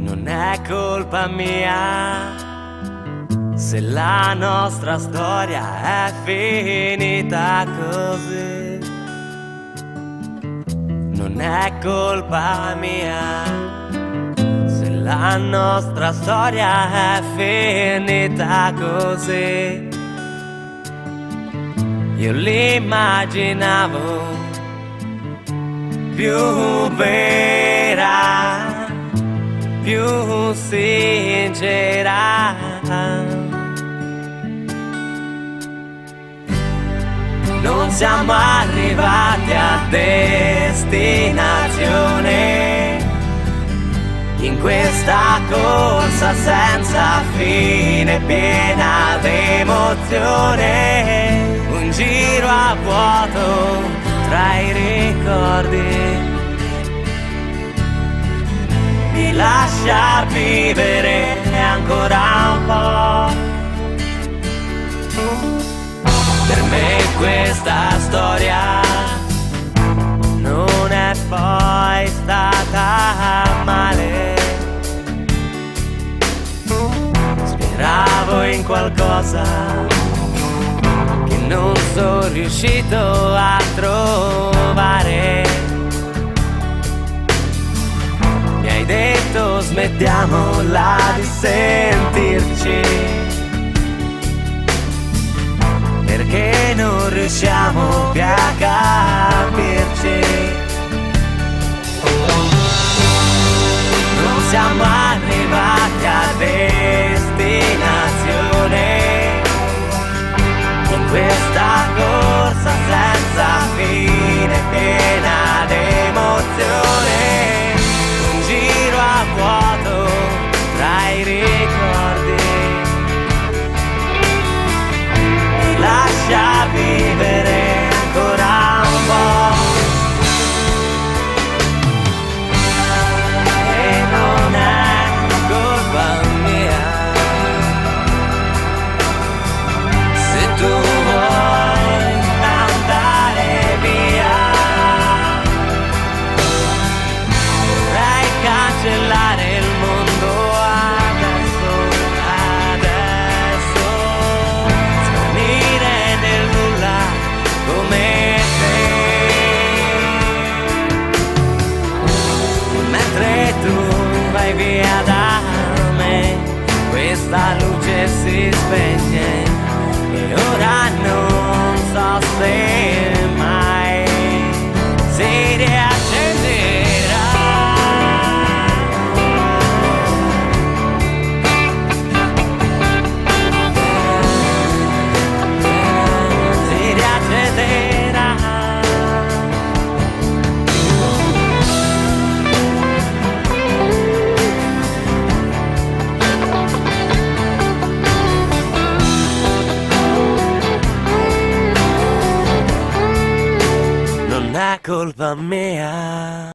Non è colpa mia se la nostra storia è finita così. Non è colpa mia se la nostra storia è finita così. Io l'immaginavo più vera, più sincera. Non siamo arrivati a destinazione in questa corsa senza fine, piena d'emozione. Un giro a vuoto tra i ricordi mi lascia vivere ancora un po'. Per me questa storia non è poi stata male. Speravo in qualcosa che non sono riuscito a trovare. Mi hai detto smettiamola di sentirci, perché non riusciamo più a capirci. Non siamo arrivati a destinazione in questa corsa senza fine, piena d'emozione. Un giro a vuoto tra i ricordi mi lascia vivere ancora un po'. E non è colpa mia se tu vuoi andare via. Vorrei cancellare il mondo adesso, svanire nel nulla come te. Mentre tu vai via da me, questa luce si spegne e ora non so se mai si riaccenderà. Si riaccenderà. Non è colpa mia.